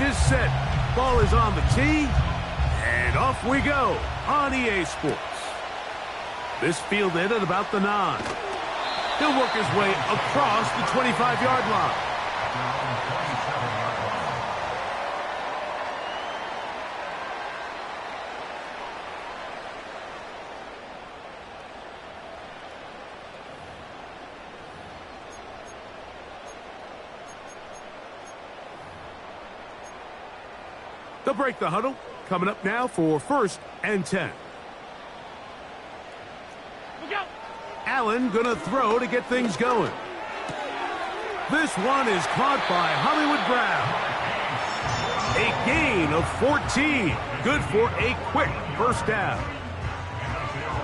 is set. Ball is on the tee, and off we go on EA Sports. This fielded at about the 9. He'll work his way across the 25-yard line. They'll break the huddle. Coming up now for 1st and 10. Allen gonna throw to get things going. This one is caught by Hollywood Brown. A gain of 14. Good for a quick first down.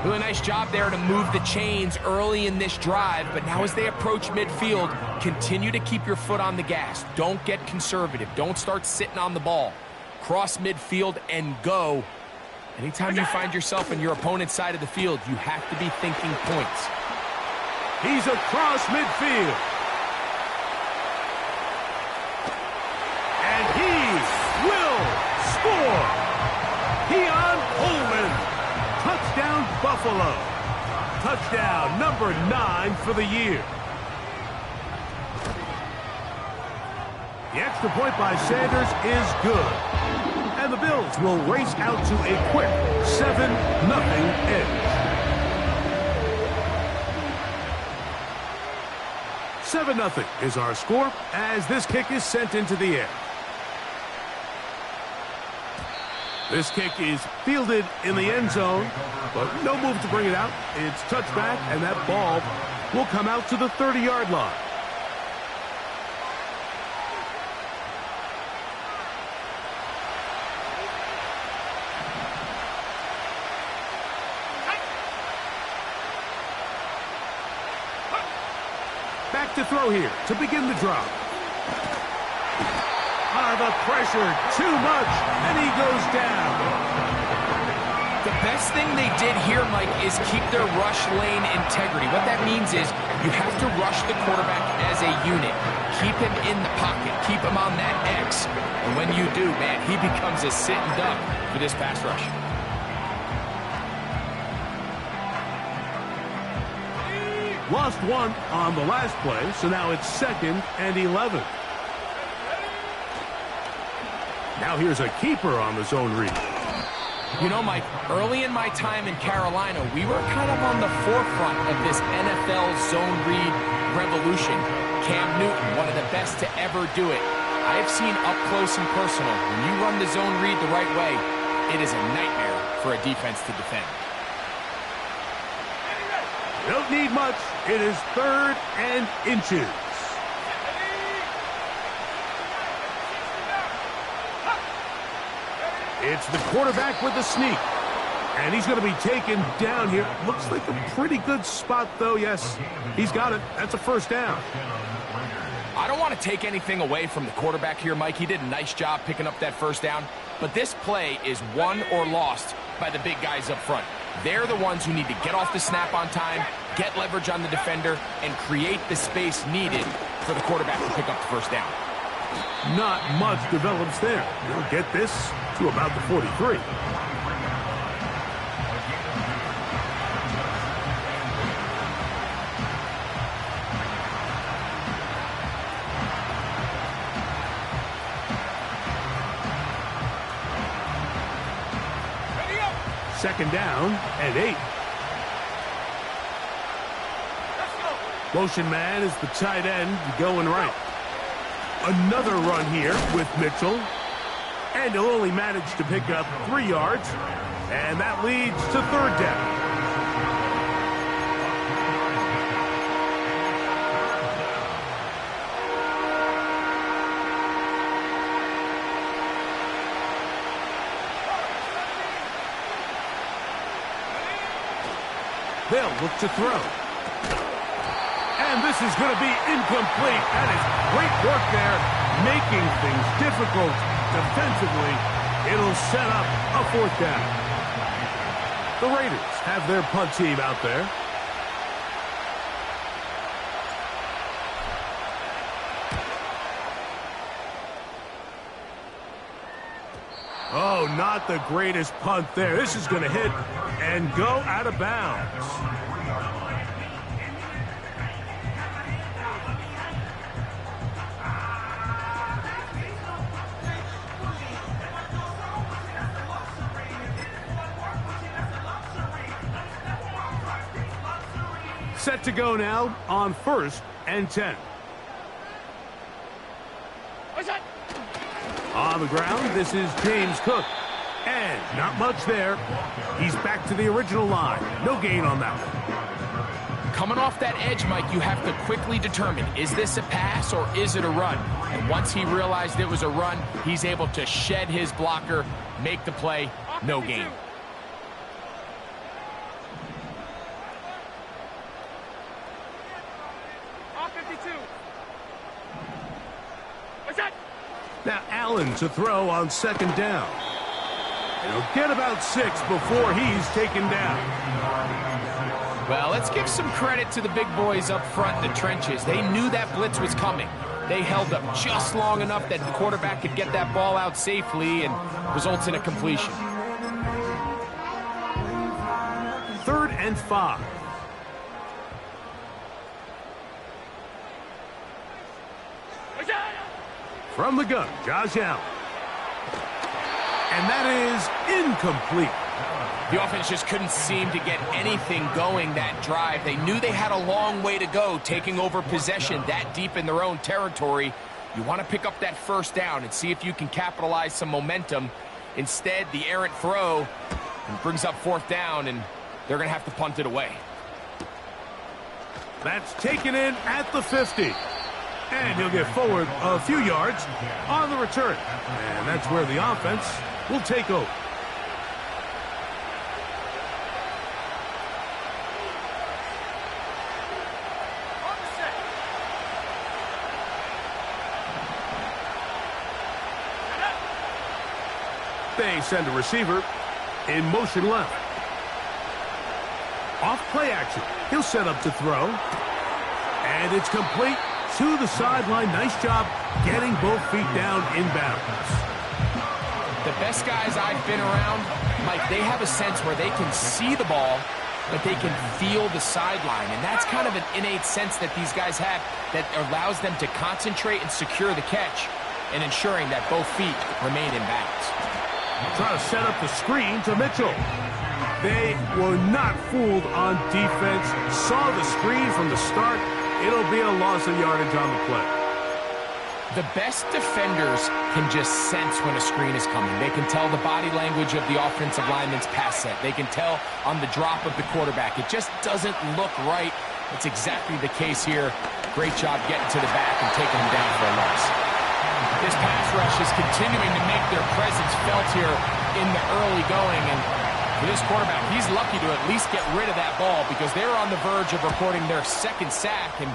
Really nice job there to move the chains early in this drive, but now as they approach midfield, continue to keep your foot on the gas. Don't get conservative. Don't start sitting on the ball. Cross midfield and go. Anytime you find yourself on your opponent's side of the field, you have to be thinking points. He's across midfield. And he will score. Keon Coleman. Touchdown, Buffalo. Touchdown number 9 for the year. The extra point by Sanders is good. And the Bills will race out to a quick 7-0 edge. 7-0 is our score as this kick is sent into the air. This kick is fielded in the end zone, but no move to bring it out. It's touched back, and that ball will come out to the 30-yard line. Back to throw here to begin the drive. The pressure, too much, and he goes down. The best thing they did here, Mike, is keep their rush lane integrity. What that means is you have to rush the quarterback as a unit. Keep him in the pocket. Keep him on that X. And when you do, man, he becomes a sitting duck for this pass rush. Lost one on the last play, so now it's 2nd and 11. Now here's a keeper on the zone read. You know, Mike, early in my time in Carolina, we were kind of on the forefront of this NFL zone read revolution. Cam Newton, one of the best to ever do it. I have seen up close and personal, when you run the zone read the right way, it is a nightmare for a defense to defend. Don't need much. It is 3rd and inches. It's the quarterback with the sneak. And he's going to be taken down here. Looks like a pretty good spot, though. Yes, he's got it. That's a first down. I don't want to take anything away from the quarterback here, Mike. He did a nice job picking up that first down. But this play is won or lost by the big guys up front. They're the ones who need to get off the snap on time, get leverage on the defender, and create the space needed for the quarterback to pick up the first down. Not much develops there. He'll get this to about the 43. Second down and 8. Motion man is the tight end going right. Another run here with Mitchell. And he'll only manage to pick up 3 yards. And that leads to 3rd down. They'll look to throw. And this is going to be incomplete. That is great work there, making things difficult defensively. It'll set up a 4th down. The Raiders have their punt team out there. Oh, not the greatest punt there. This is going to hit and go out of bounds. Set to go now on 1st and 10. On the ground, this is James Cook. And not much there. He's back to the original line. No gain on that one. Coming off that edge, Mike, you have to quickly determine, is this a pass or is it a run? And once he realized it was a run, he's able to shed his blocker, make the play, no gain. Now Allen to throw on 2nd down. He'll get about 6 before he's taken down. Well, let's give some credit to the big boys up front in the trenches. They knew that blitz was coming. They held up just long enough that the quarterback could get that ball out safely and results in a completion. 3rd and 5. From the gun, Josh Allen. And that is incomplete. The offense just couldn't seem to get anything going that drive. They knew they had a long way to go, taking over possession that deep in their own territory. You want to pick up that 1st down and see if you can capitalize some momentum. Instead, the errant throw brings up 4th down, and they're going to have to punt it away. That's taken in at the 50. And he'll get forward a few yards on the return. And that's where the offense will take over. They send a receiver in motion left. Off play action. He'll set up to throw. And it's complete to the sideline. Nice job getting both feet down inbounds. The best guys I've been around, Mike, they have a sense where they can see the ball, but they can feel the sideline. And that's kind of an innate sense that these guys have that allows them to concentrate and secure the catch and ensuring that both feet remain in bounds. Trying to set up the screen to Mitchell. They were not fooled on defense. Saw the screen from the start. It'll be a loss of yardage on the play. The best defenders can just sense when a screen is coming. They can tell the body language of the offensive lineman's pass set. They can tell on the drop of the quarterback. It just doesn't look right. It's exactly the case here. Great job getting to the back and taking him down for a loss. This pass rush is continuing to make their presence felt here in the early going. And for this quarterback, he's lucky to at least get rid of that ball because they're on the verge of recording their 2nd sack, and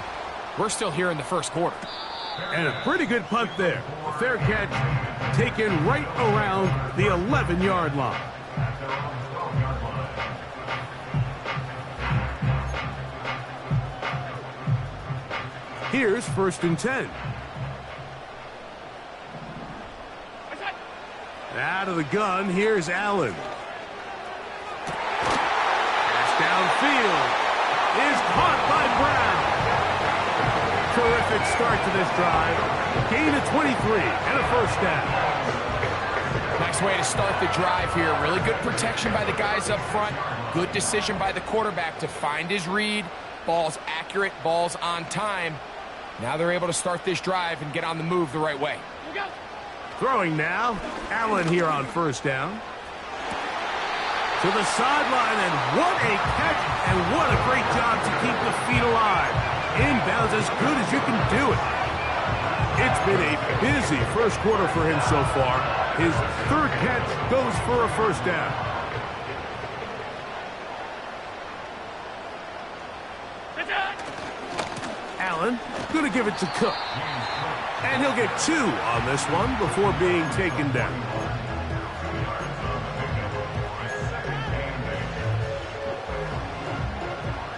we're still here in the 1st quarter. And a pretty good punt there. A fair catch taken right around the 11-yard line. Here's 1st and 10. Out of the gun, here's Allen. Pass downfield is caught by Brown. Terrific start to this drive. Gain of 23 and a 1st down. Nice way to start the drive here. Really good protection by the guys up front. Good decision by the quarterback to find his read. Ball's accurate, ball's on time. Now they're able to start this drive and get on the move the right way. Throwing now, Allen here on 1st down. To the sideline, and what a catch, and what a great job to keep the feet alive. Inbounds as good as you can do it. It's been a busy 1st quarter for him so far. His 3rd catch goes for a 1st down. Allen going to give it to Cook. And he'll get 2 on this one before being taken down.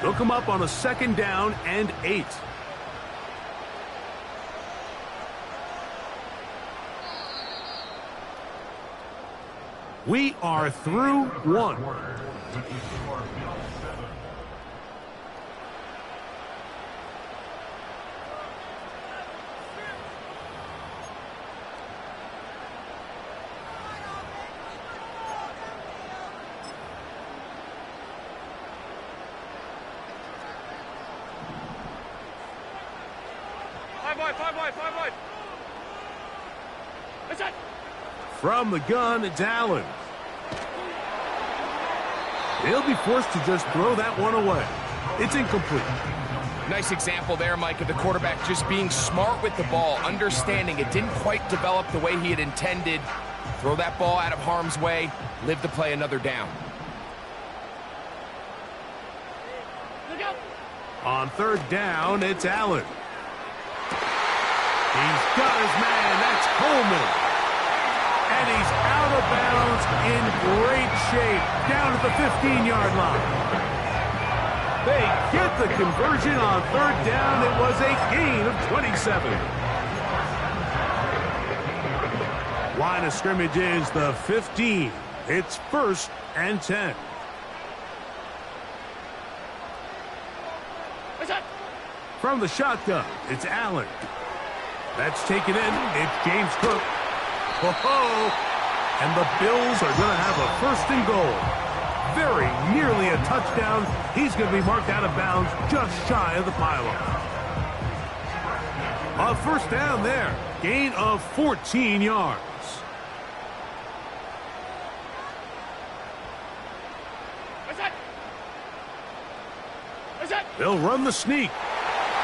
They'll come up on a 2nd down and 8. We are through one. Five wide. That's it. From the gun, it's Allen. He'll be forced to just throw that one away. It's incomplete. Nice example there, Mike, of the quarterback just being smart with the ball, understanding it didn't quite develop the way he had intended. Throw that ball out of harm's way, live to play another down. Look out. On third down, it's Allen. He's got his man. That's Coleman. And he's out of bounds in great shape down at the 15-yard line. They get the conversion on third down. It was a gain of 27. Line of scrimmage is the 15. It's 1st and 10. From the shotgun, it's Allen. That's taken in. It's James Cook. And the Bills are going to have a 1st and goal. Very nearly a touchdown. He's going to be marked out of bounds just shy of the pylon. A 1st down there. Gain of 14 yards. They'll run the sneak.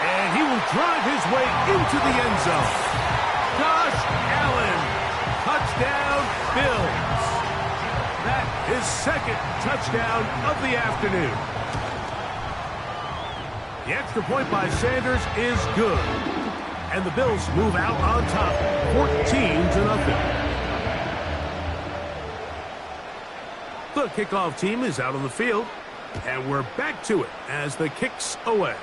And he will drive his way into the end zone. Josh Allen. Touchdown, Bills. That is 2nd touchdown of the afternoon. The extra point by Sanders is good. And the Bills move out on top, 14-0. The kickoff team is out on the field. And we're back to it as the kick's away.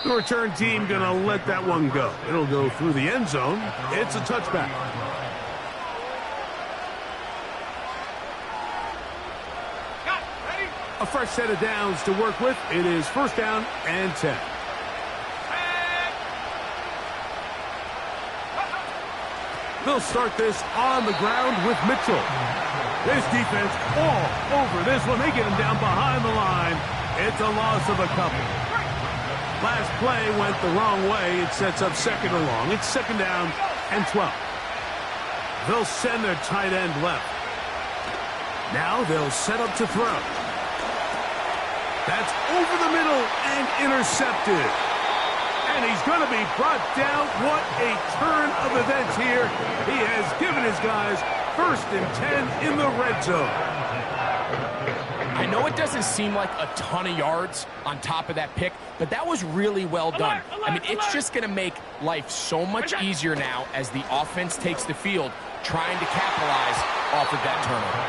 The return team going to let that one go. It'll go through the end zone. It's a touchback. A fresh set of downs to work with. It is 1st down and 10. They'll start this on the ground with Mitchell. This defense all over this one. They get him down behind the line. It's a loss of a couple. Last play went the wrong way. It sets up 2nd and long. It's 2nd down and 12. They'll send their tight end left. Now they'll set up to throw. That's over the middle and intercepted. And he's going to be brought down. What a turn of events here. He has given his guys 1st and 10 in the red zone. I know it doesn't seem like a ton of yards on top of that pick, but that was really well done. I mean, it's just going to make life so much easier now as the offense takes the field, trying to capitalize off of that turnover.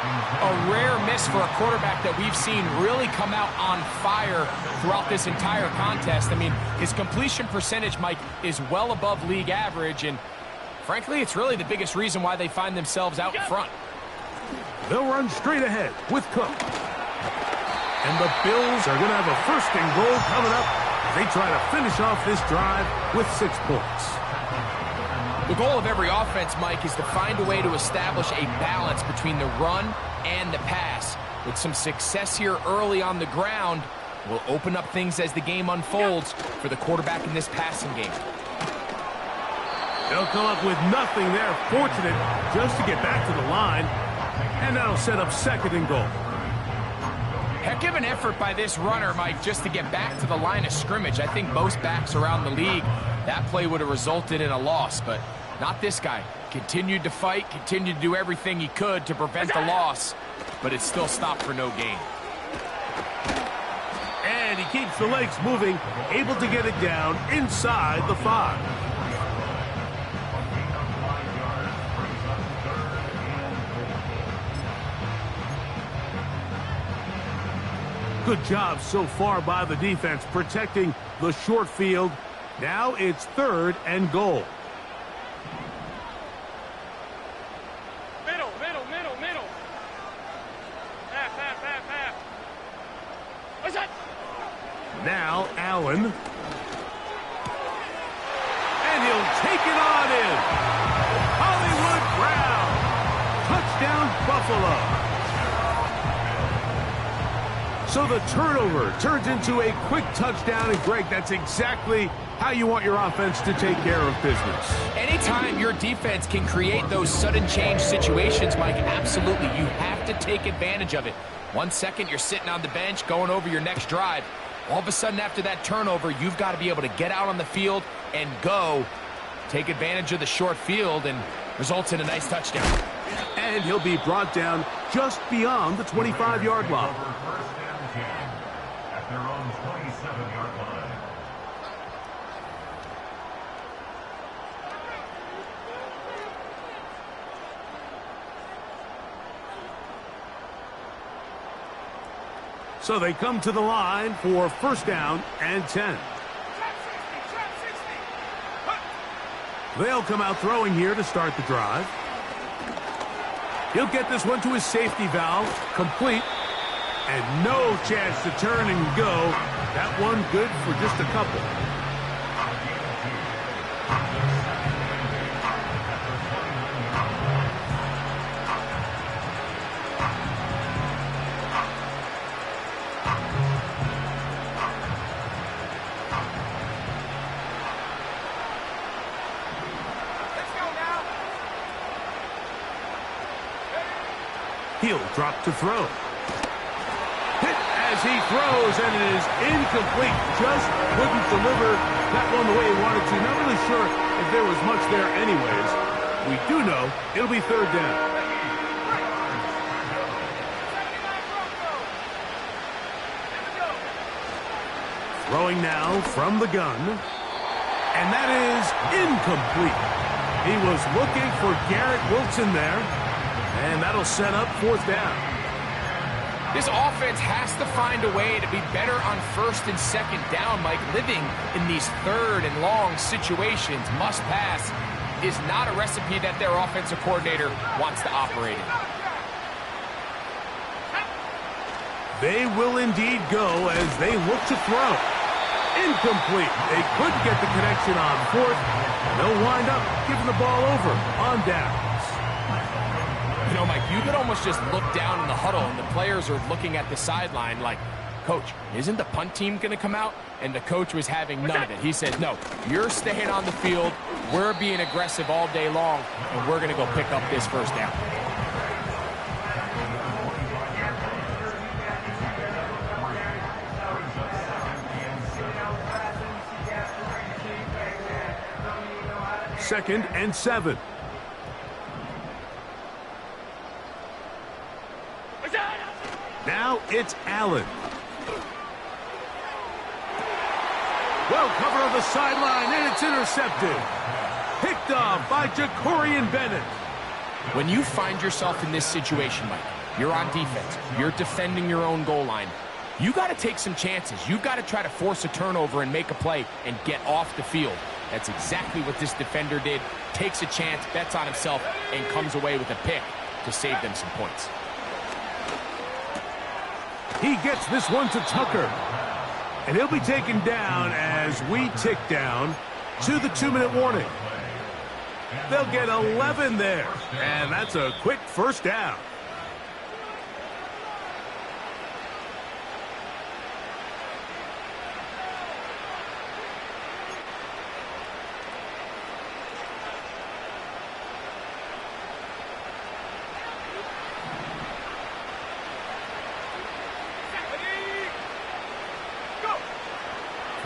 A rare miss for a quarterback that we've seen really come out on fire throughout this entire contest. I mean, his completion percentage, Mike, is well above league average, and frankly, it's really the biggest reason why they find themselves out in front. They'll run straight ahead with Cook. And the Bills are going to have a 1st and goal coming up. They try to finish off this drive with 6 points. The goal of every offense, Mike, is to find a way to establish a balance between the run and the pass. With some success here early on the ground, will open up things as the game unfolds for the quarterback in this passing game. They'll come up with nothing there. Fortunate just to get back to the line. And that'll set up 2nd and goal. Heck of an effort by this runner, Mike, just to get back to the line of scrimmage. I think most backs around the league, that play would have resulted in a loss, but not this guy. Continued to fight, continued to do everything he could to prevent the loss, but it still stopped for no gain. And he keeps the legs moving, able to get it down inside the 5. Good job so far by the defense protecting the short field. Now it's 3rd and goal. Now Allen. And he'll take it on in. Hollywood Brown. Touchdown, Buffalo. So the turnover turns into a quick touchdown, and Greg, that's exactly how you want your offense to take care of business. Anytime your defense can create those sudden change situations, Mike, absolutely, you have to take advantage of it. 1 second, you're sitting on the bench, going over your next drive. All of a sudden, after that turnover, you've got to be able to get out on the field and go. Take advantage of the short field, and results in a nice touchdown. And he'll be brought down just beyond the 25-yard line. At their own 27-yard line. So they come to the line for first down and 10. They'll come out throwing here to start the drive. He'll get this one to his safety valve, complete, and no chance to turn and go. That one good for just a couple. He'll drop to throw. Hit as he throws, and it is incomplete. Just couldn't deliver that one the way he wanted to. Not really sure if there was much there anyways. We do know it'll be third down. Throwing now from the gun. And that is incomplete. He was looking for Garrett Wilson there. And that'll set up fourth down. This offense has to find a way to be better on first and second down, Mike. Living in these third and long situations, must pass, is not a recipe that their offensive coordinator wants to operate in. They will indeed go as they look to throw. Incomplete. They couldn't get the connection on fourth. They'll wind up giving the ball over on downs. You know, Mike, you could almost just look down in the huddle, and the players are looking at the sideline like, Coach, isn't the punt team going to come out? And the coach was having none of it. He said, no, you're staying on the field. We're being aggressive all day long, and we're going to go pick up this first down. Second and 7. Now it's Allen. Well covered on the sideline, and it's intercepted. Picked off by Jacorian Bennett. When you find yourself in this situation, Mike, you're on defense, you're defending your own goal line, you got to take some chances. You got to try to force a turnover and make a play and get off the field. That's exactly what this defender did. Takes a chance, bets on himself, and comes away with a pick to save them some points. He gets this one to Tucker. And he'll be taken down as we tick down to the 2-minute warning. They'll get 11 there. And that's a quick first down.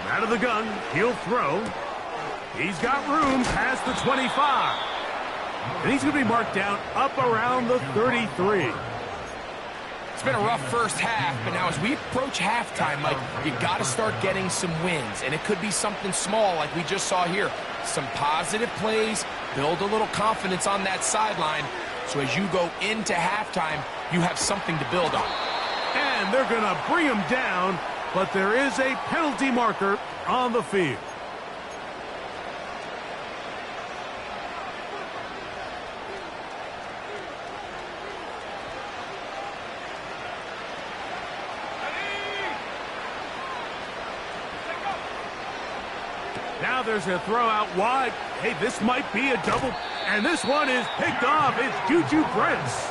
Out of the gun, he'll throw. He's got room past the 25. And he's going to be marked down up around the 33. It's been a rough first half, but now as we approach halftime, Mike, you got to start getting some wins. And it could be something small like we just saw here. Some positive plays, build a little confidence on that sideline. So as you go into halftime, you have something to build on. And they're going to bring him down. But there is a penalty marker on the field. Now there's a throw out wide. Hey, this might be a double. And this one is picked off. It's Juju Brents.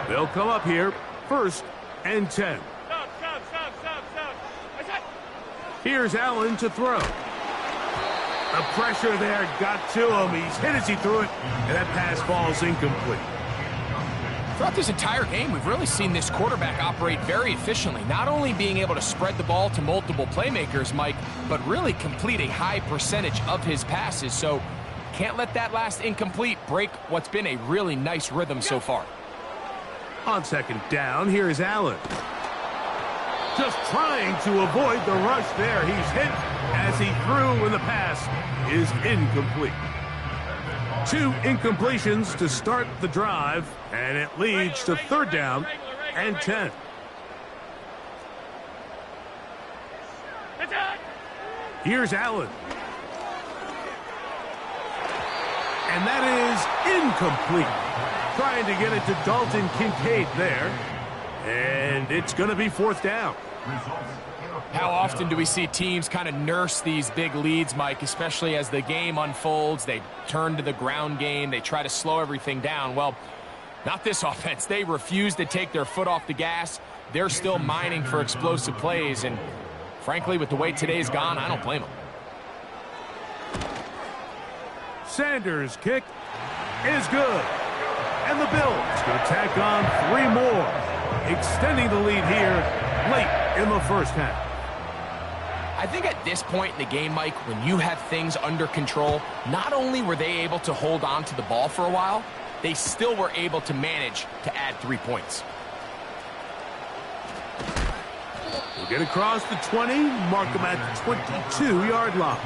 They'll come up here, 1st and 10. Stop. Here's Allen to throw. The pressure there got to him. He's hit as he threw it, and that pass falls incomplete. Throughout this entire game, we've really seen this quarterback operate very efficiently, not only being able to spread the ball to multiple playmakers, Mike, but really complete a high percentage of his passes. So can't let that last incomplete break what's been a really nice rhythm so far. On 2nd down, here's Allen. Just trying to avoid the rush there. He's hit as he threw, and the pass is incomplete. 2 incompletions to start the drive, and it leads to 3rd down and 10. Here's Allen. And that is incomplete. Trying to get it to Dalton Kincaid there. And it's going to be 4th down. How often do we see teams kind of nurse these big leads, Mike, especially as the game unfolds? They turn to the ground game. They try to slow everything down. Well, not this offense. They refuse to take their foot off the gas. They're still mining for explosive plays. And frankly, with the way today's gone, I don't blame them. Sanders' kick is good. And the Bills going to tack on 3 more, extending the lead here late in the 1st half. I think at this point in the game, Mike, when you have things under control, not only were they able to hold on to the ball for a while, they still were able to manage to add 3 points. We'll get across the 20, mark them at the 22-yard line.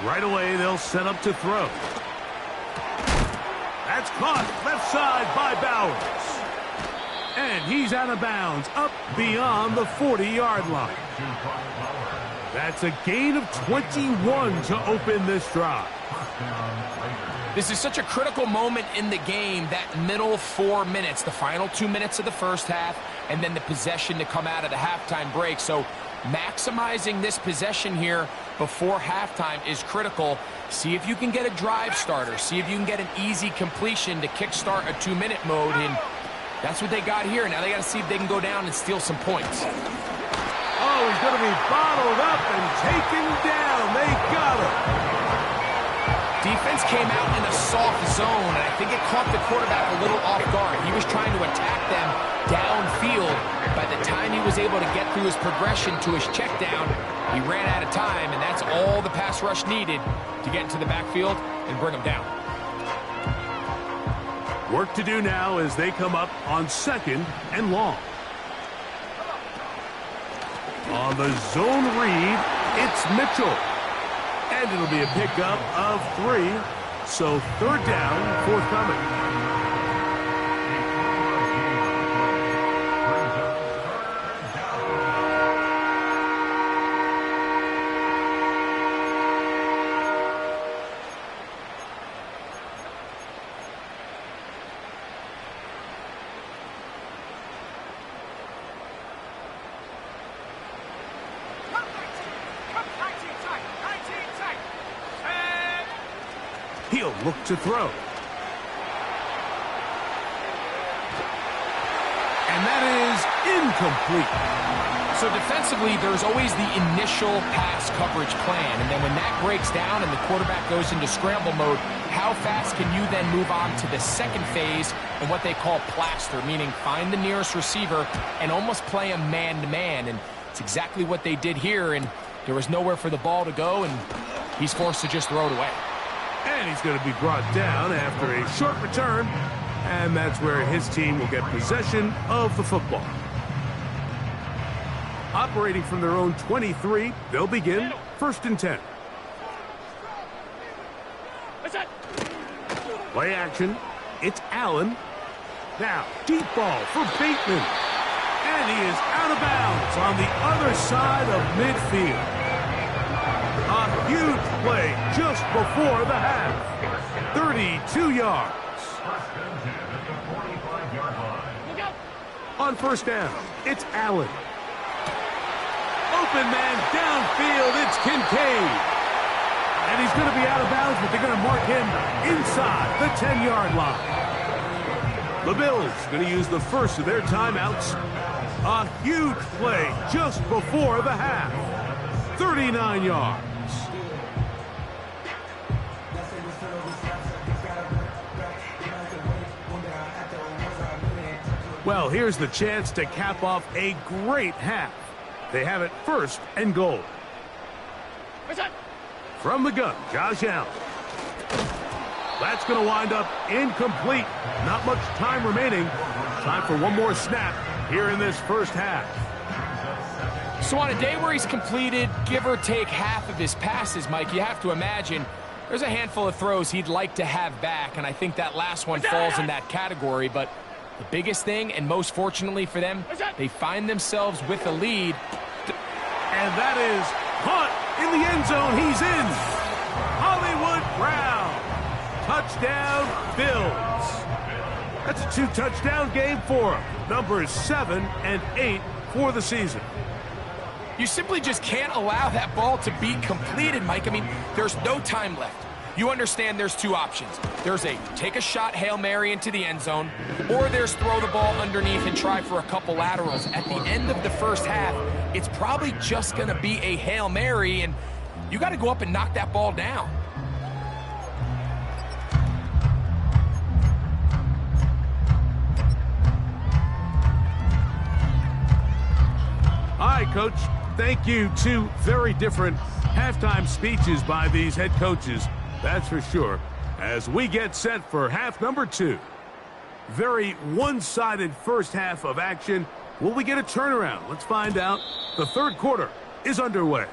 Right away, they'll set up to throw. That's caught left side by Bowers. And he's out of bounds, up beyond the 40-yard line. That's a gain of 21 to open this drive. This is such a critical moment in the game, that middle 4 minutes, the final 2 minutes of the 1st half, and then the possession to come out of the halftime break. So maximizing this possession here before halftime is critical. See if you can get a drive starter. See if you can get an easy completion to kickstart a 2-minute mode. And that's what they got here. Now they got to see if they can go down and steal some points. Oh, he's going to be bottled up and taken down. They got him. Defense came out in a soft zone, and I think it caught the quarterback a little off guard. He was trying to attack them downfield. By the time he was able to get through his progression to his check down, he ran out of time, and that's all the pass rush needed to get into the backfield and bring him down. Work to do now as they come up on 2nd and long. On the zone read, it's Mitchell. And it'll be a pickup of 3. So 3rd down, forthcoming. He'll look to throw. And that is incomplete. So defensively, there's always the initial pass coverage plan. And then when that breaks down and the quarterback goes into scramble mode, how fast can you then move on to the 2nd phase and what they call plaster, meaning find the nearest receiver and almost play a man-to-man. And it's exactly what they did here. And there was nowhere for the ball to go, and he's forced to just throw it away. And he's going to be brought down after a short return. And that's where his team will get possession of the football. Operating from their own 23, they'll begin First and 10. Play action. It's Allen. Now, deep ball for Bateman. And he is out of bounds on the other side of midfield. A huge play just before the half. 32 yards. On first down, it's Allen. Open man downfield, it's Kincaid. And he's going to be out of bounds, but they're going to mark him inside the 10-yard line. The Bills going to use the first of their timeouts. A huge play just before the half. 39 yards. Well, here's the chance to cap off a great half. They have it first and goal. From the gun, Josh Allen. That's going to wind up incomplete. Not much time remaining. Time for one more snap here in this first half. So on a day where he's completed, give or take half of his passes, Mike, you have to imagine there's a handful of throws he'd like to have back, and I think that last one falls in that category. But the biggest thing, and most fortunately for them, they find themselves with a lead. And that is caught in the end zone. He's in. Hollywood Brown. Touchdown, Bills. That's a 2-touchdown game for him. Numbers 7 and 8 for the season. You simply just can't allow that ball to be completed, Mike. I mean, there's no time left. You understand there's two options. There's a take a shot Hail Mary into the end zone, or there's throw the ball underneath and try for a couple laterals. At the end of the first half, it's probably just going to be a Hail Mary, and you got to go up and knock that ball down. All right, Coach. Thank you. Two very different halftime speeches by these head coaches. That's for sure. As we get set for half number 2. Very one-sided first half of action. Will we get a turnaround? Let's find out. The third quarter is underway.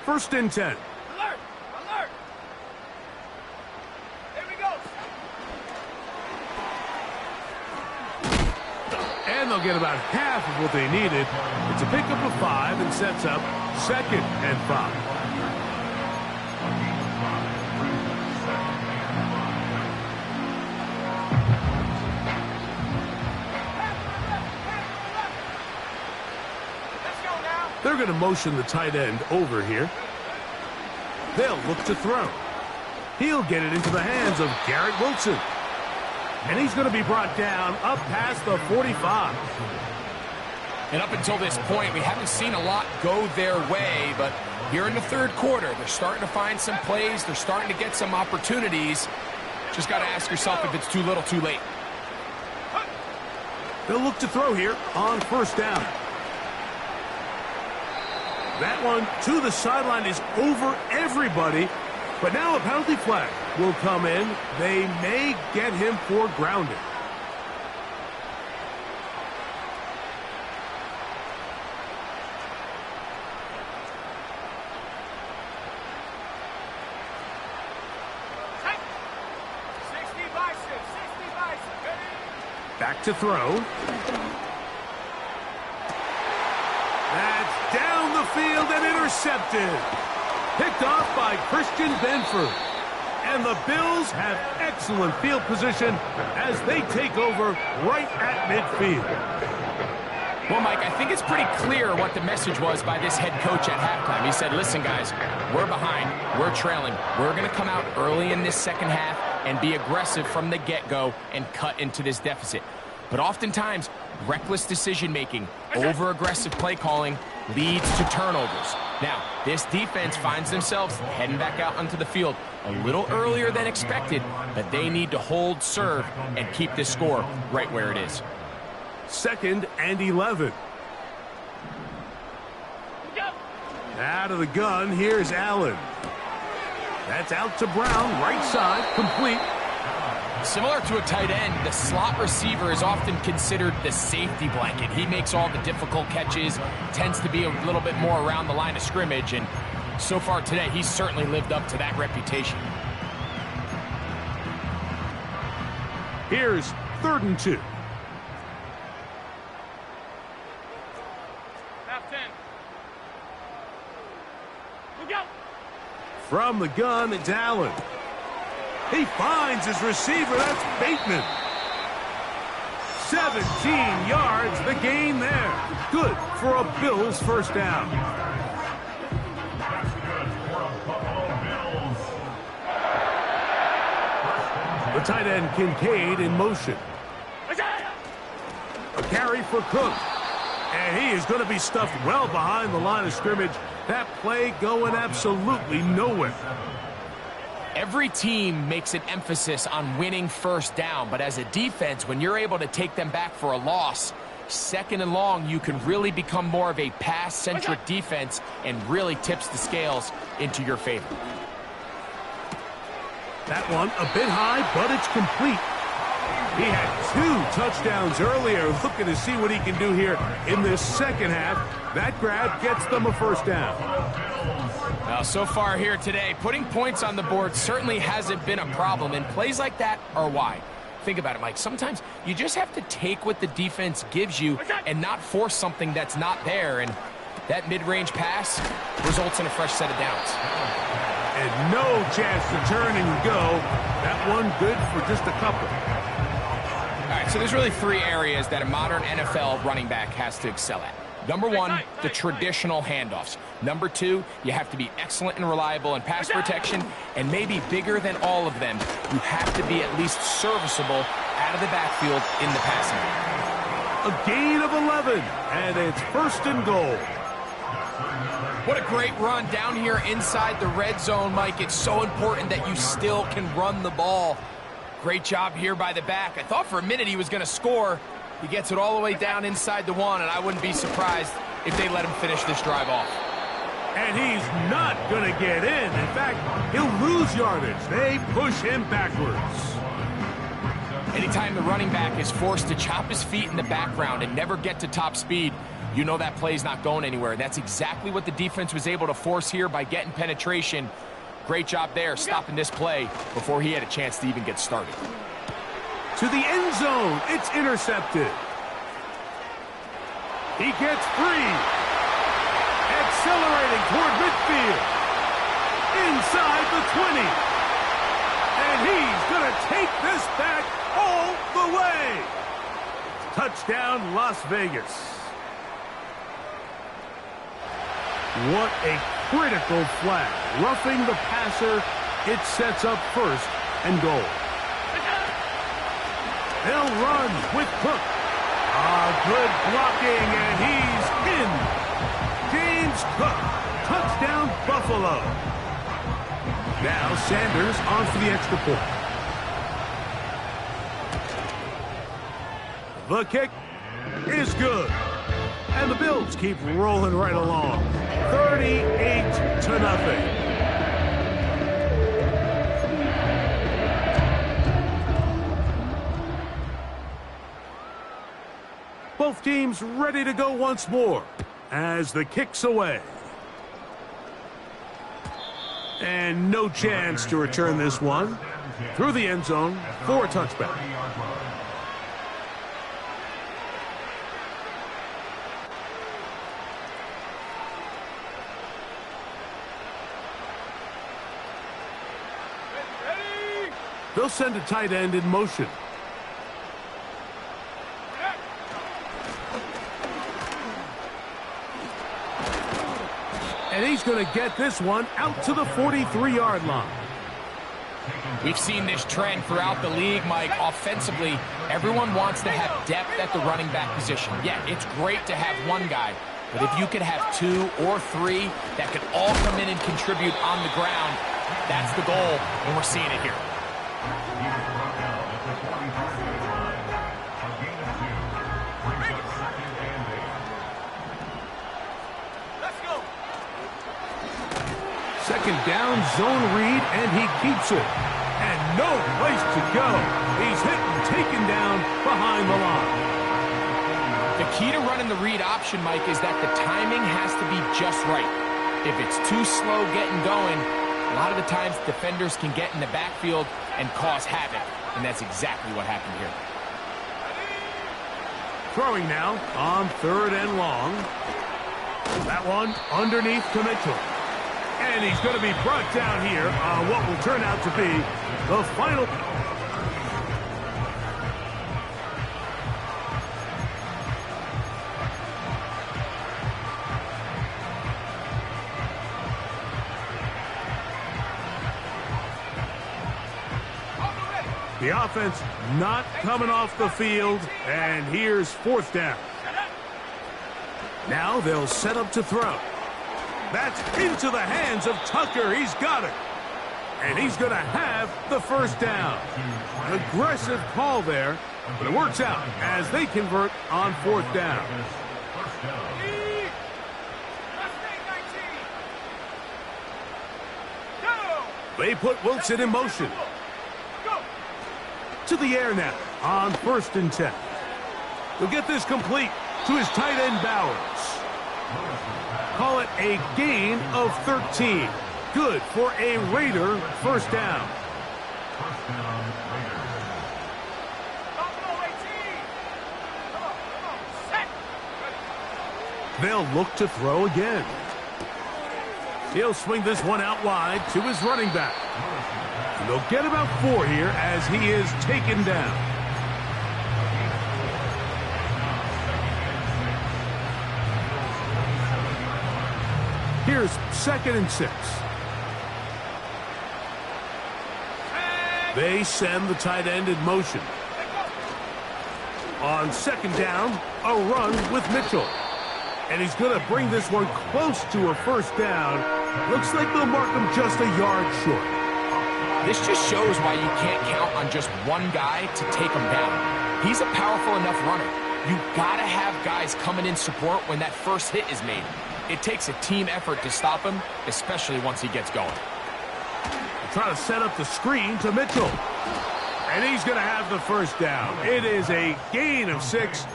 First and 10. Alert! Alert! Here we go! And they'll get about half of what they needed. It's a pickup of 5 and sets up 2nd and 5. They're going to motion the tight end over here. They'll look to throw. He'll get it into the hands of Garrett Wilson. And he's going to be brought down up past the 45. And up until this point, we haven't seen a lot go their way, but here in the third quarter, they're starting to find some plays. They're starting to get some opportunities. Just got to ask yourself if it's too little, too late. They'll look to throw here on first down. That one to the sideline is over everybody. But now a penalty flag will come in. They may get him for grounding. Back to throw. That's down the field and intercepted. Picked off by Christian Benford. And the Bills have excellent field position as they take over right at midfield. Well, Mike, I think it's pretty clear what the message was by this head coach at halftime. He said, listen, guys, we're behind. We're trailing. We're going to come out early in this second half and be aggressive from the get-go and cut into this deficit. But oftentimes, reckless decision-making, over-aggressive play calling leads to turnovers. Now, this defense finds themselves heading back out onto the field a little earlier than expected, but they need to hold serve and keep this score right where it is. 2nd and 11. Out of the gun, here's Allen. That's out to Brown, right side, complete. Similar to a tight end, the slot receiver is often considered the safety blanket. He makes all the difficult catches, tends to be a little bit more around the line of scrimmage, and so far today, he's certainly lived up to that reputation. Here's 3rd and 2. Half 10. Look out! From the gun, it's Allen. He finds his receiver. That's Bateman. 17 yards, the gain there. Good for a Bills first down. The tight end Kincaid in motion. A carry for Cook. And he is going to be stuffed well behind the line of scrimmage. That play going absolutely nowhere. Every team makes an emphasis on winning first down, but as a defense, when you're able to take them back for a loss, 2nd and long, you can really become more of a pass-centric defense and really tips the scales into your favor. That one a bit high, but it's complete. He had 2 touchdowns earlier, looking to see what he can do here in this second half. That grab gets them a first down. Now, so far here today, putting points on the board certainly hasn't been a problem, and plays like that are why. Think about it, Mike. Sometimes you just have to take what the defense gives you and not force something that's not there, and that mid-range pass results in a fresh set of downs. And no chance to turn and go. That one good for just a couple. All right, so there's really 3 areas that a modern NFL running back has to excel at. Number 1, the traditional handoffs. Number 2, you have to be excellent and reliable in pass protection. And maybe bigger than all of them, you have to be at least serviceable out of the backfield in the passing game. A gain of 11, and it's 1st and goal. What a great run down here inside the red zone, Mike. It's so important that you still can run the ball. Great job here by the back. I thought for a minute he was going to score. He gets it all the way down inside the 1, and I wouldn't be surprised if they let him finish this drive off. And he's not going to get in. In fact, he'll lose yardage. They push him backwards. Anytime the running back is forced to chop his feet in the background and never get to top speed, you know that play's not going anywhere. That's exactly what the defense was able to force here by getting penetration. Great job there, stopping this play before he had a chance to even get started. To the end zone, it's intercepted. He gets free. Accelerating toward midfield. Inside the 20. And he's going to take this back all the way. Touchdown, Las Vegas. What a critical flag. Roughing the passer, it sets up 1st and goal. They'll run with Cook. Good blocking, and he's in. James Cook, touchdown Buffalo. Now Sanders on for the extra point. The kick is good. And the Bills keep rolling right along. 38-0. Both teams ready to go once more as the kick's away. And no chance to return this one. Through the end zone for a touchback. They'll send a tight end in motion. And he's going to get this one out to the 43-yard line. We've seen this trend throughout the league, Mike. Offensively, everyone wants to have depth at the running back position. Yeah, it's great to have one guy, But if you could have 2 or 3 that could all come in and contribute on the ground, that's the goal, and we're seeing it here. Second down, zone read, and he keeps it. And no place to go. He's hit and taken down behind the line. The key to running the read option, Mike, is that the timing has to be just right. If it's too slow getting going, a lot of the times defenders can get in the backfield and cause havoc, and that's exactly what happened here. Throwing now on 3rd and long. That one underneath to Mitchell. And he's going to be brought down here on what will turn out to be the final. The offense not coming off the field, and here's 4th down. Now they'll set up to throw. That's into the hands of Tucker. He's got it. And he's going to have the 1st down. An aggressive call there, but it works out as they convert on 4th down. They put Wilson in motion. To the air now on 1st and 10. He'll get this complete to his tight end Bowers. Call it a gain of 13. Good for a Raider 1st down. They'll look to throw again. He'll swing this one out wide to his running back. And they'll get about 4 here as he is taken down. Here's 2nd and 6. They send the tight end in motion. On 2nd down, a run with Mitchell. And he's going to bring this one close to a 1st down. Looks like they'll mark him just a yard short. This just shows why you can't count on just one guy to take him down. He's a powerful enough runner. You got to have guys coming in support when that first hit is made. It takes a team effort to stop him, especially once he gets going. Try to set up the screen to Mitchell. And he's going to have the 1st down. It is a gain of 6.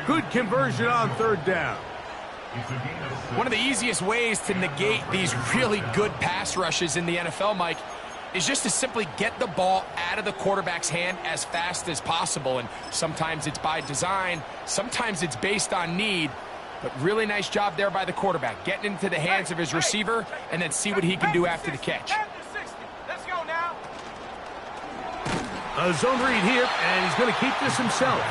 Good conversion on 3rd down. One of the easiest ways to negate these really good pass rushes in the NFL, Mike, is just to simply get the ball out of the quarterback's hand as fast as possible. And sometimes it's by design, sometimes it's based on need. But really nice job there by the quarterback, getting into the hands of his receiver and then see what he can do after the catch. Let's go now. A zone read here, and he's going to keep this himself.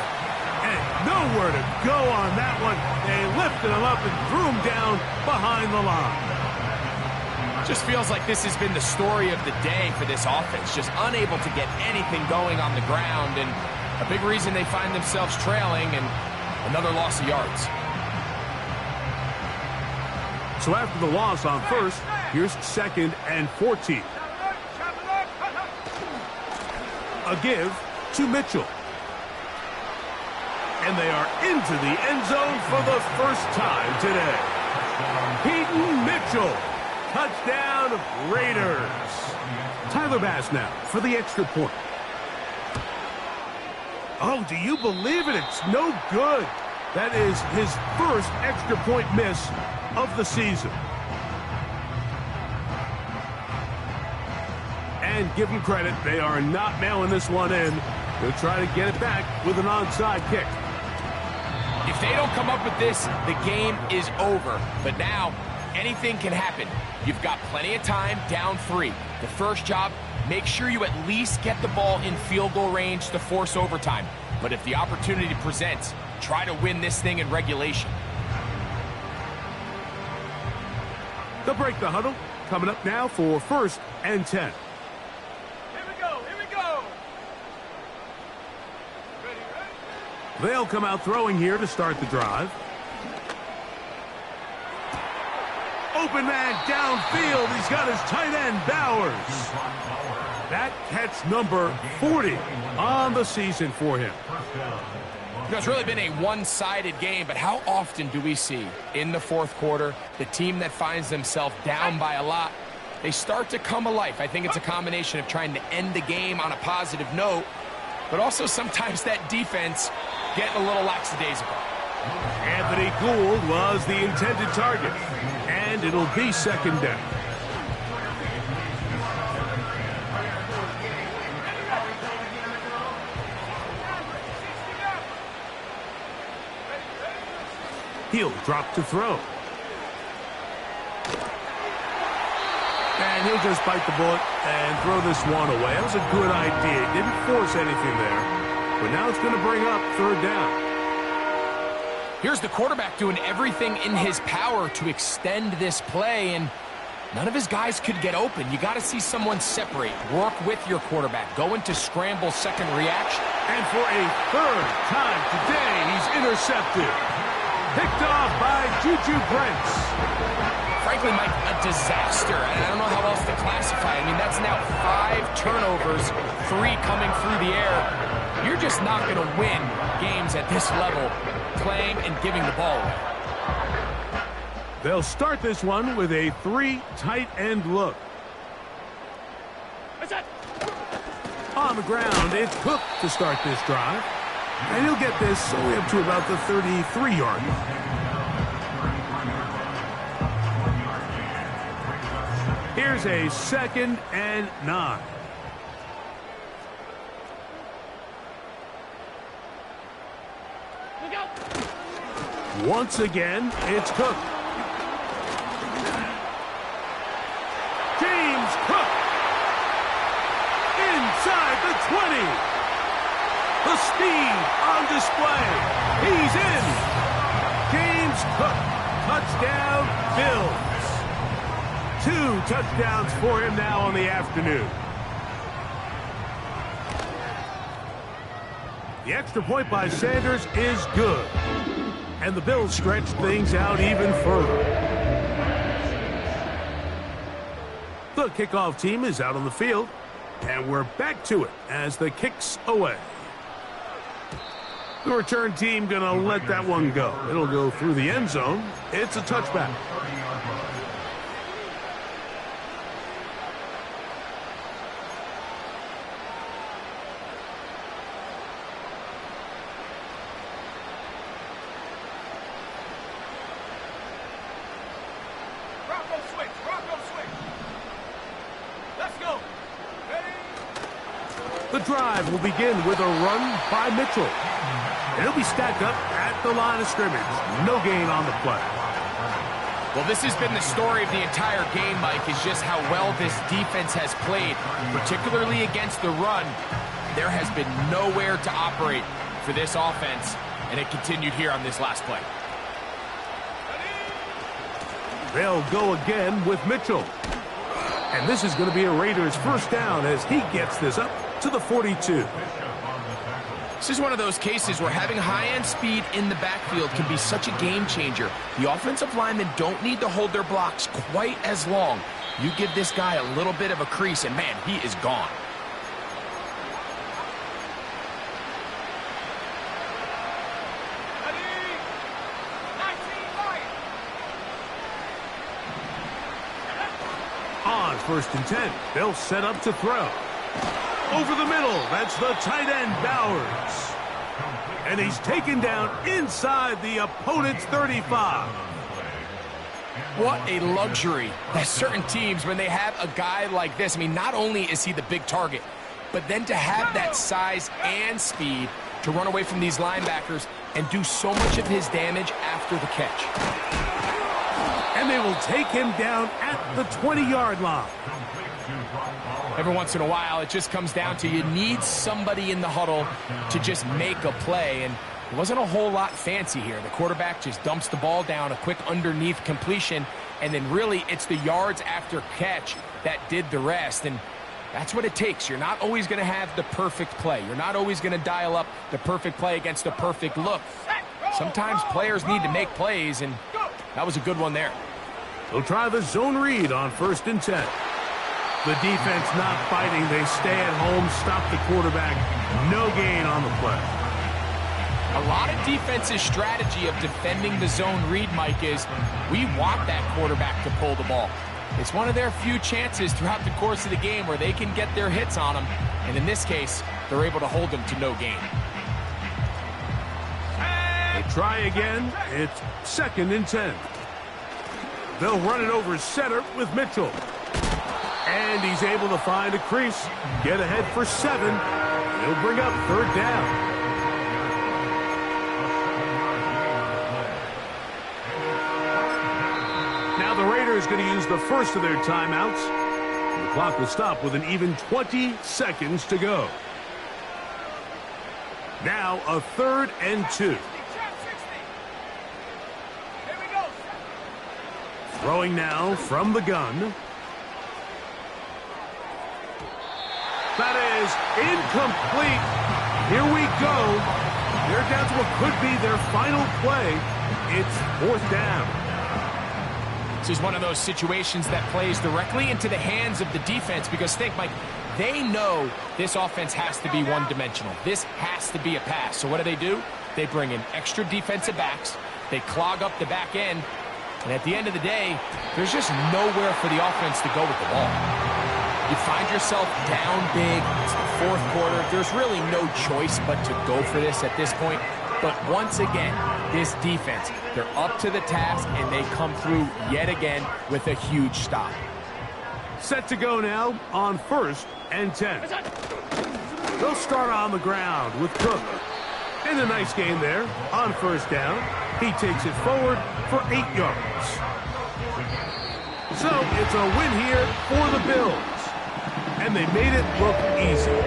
And nowhere to go on that one. They lifted him up and threw him down behind the line. Just feels like this has been the story of the day for this offense. Just unable to get anything going on the ground. And a big reason they find themselves trailing and another loss of yards. So after the loss on 1st, here's 2nd and 14. A give to Mitchell. And they are into the end zone for the 1st time today. Peyton Mitchell. Touchdown, Raiders. Tyler Bass now for the extra point. Oh, do you believe it? It's no good. That is his 1st extra point miss of the season. And give them credit, they are not mailing this one in. They'll try to get it back with an onside kick. If they don't come up with this, the game is over. But now, anything can happen. You've got plenty of time, down 3. The first job, make sure you at least get the ball in field goal range to force overtime. But if the opportunity presents, try to win this thing in regulation. They'll break the huddle. Coming up now for 1st and 10. Here we go. They'll come out throwing here to start the drive. Open man downfield. He's got his tight end, Bowers. That catch number 40 on the season for him. It's really been a one-sided game, but how often do we see in the fourth quarter the team that finds themselves down by a lot, they start to come alive? I think it's a combination of trying to end the game on a positive note, but also sometimes that defense getting a little lackadaisical. Anthony Gould was the intended target, and it'll be second down. He'll drop to throw. And he'll just bite the bullet and throw this one away. That was a good idea. He didn't force anything there. But now it's going to bring up third down. Here's the quarterback doing everything in his power to extend this play, and none of his guys could get open. You got to see someone separate. Work with your quarterback. Go into scramble second reaction. And for a third time today, he's intercepted. Picked off by Juju Brents. Frankly, Mike, a disaster. And I don't know how else to classify it. I mean, that's now 5 turnovers, 3 coming through the air. You're just not going to win games at this level playing and giving the ball away. They'll start this one with a 3 tight end look. On the ground, it's Cook to start this drive. And he'll get this only up to about the 33-yard line. Here's a 2nd and 9. Once again, it's Cook. James Cook. Inside the 20. The speed on display. He's in. James Cook. Touchdown, Bills. 2 touchdowns for him now on the afternoon. The extra point by Sanders is good. And the Bills stretch things out even further. The kickoff team is out on the field. And we're back to it as the kick's away. The return team going to let that one go. It'll go through the end zone. It's a touchback. The drive will begin with a run by Mitchell. And he'll be stacked up at the line of scrimmage. No gain on the play. Well, this has been the story of the entire game, Mike, is just how well this defense has played, particularly against the run. There has been nowhere to operate for this offense, and it continued here on this last play. They'll go again with Mitchell. And this is going to be a Raiders first down as he gets this up to the 42. This is one of those cases where having high-end speed in the backfield can be such a game changer. The offensive linemen don't need to hold their blocks quite as long. You give this guy a little bit of a crease, and man, he is gone. On 1st and 10, they'll set up to throw. Over the middle, that's the tight end, Bowers. And he's taken down inside the opponent's 35. What a luxury that certain teams, when they have a guy like this, I mean, not only is he the big target, but then to have that size and speed to run away from these linebackers and do so much of his damage after the catch. And they will take him down at the 20-yard line. Every once in a while, it just comes down to you need somebody in the huddle to just make a play, and it wasn't a whole lot fancy here. The quarterback just dumps the ball down, a quick underneath completion, and then really it's the yards after catch that did the rest, and that's what it takes. You're not always going to have the perfect play. You're not always going to dial up the perfect play against the perfect look. Sometimes players need to make plays, and that was a good one there. They'll try the zone read on 1st and 10. The defense not fighting. They stay at home, stop the quarterback. No gain on the play. A lot of defense's strategy of defending the zone read, Mike, is we want that quarterback to pull the ball. It's one of their few chances throughout the course of the game where they can get their hits on him. And in this case, they're able to hold him to no gain. They try again. It's 2nd and 10. They'll run it over center with Mitchell. And he's able to find a crease, get ahead for 7. He'll bring up 3rd down. Now the Raiders going to use the first of their timeouts. The clock will stop with an even 20 seconds to go. Now a 3rd and 2. Throwing now from the gun. That is incomplete. Here we go. They're down to what could be their final play. It's 4th down. This is one of those situations that plays directly into the hands of the defense because think, Mike, they know this offense has to be one-dimensional. This has to be a pass. So what do? They bring in extra defensive backs. They clog up the back end. And at the end of the day, there's just nowhere for the offense to go with the ball. You find yourself down big. It's the 4th quarter. There's really no choice but to go for this at this point. But once again, this defense, they're up to the task, and they come through yet again with a huge stop. Set to go now on 1st and 10. They'll start on the ground with Cook. And a nice game there on 1st down. He takes it forward for 8 yards. So it's a win here for the Bills. And they made it look easy.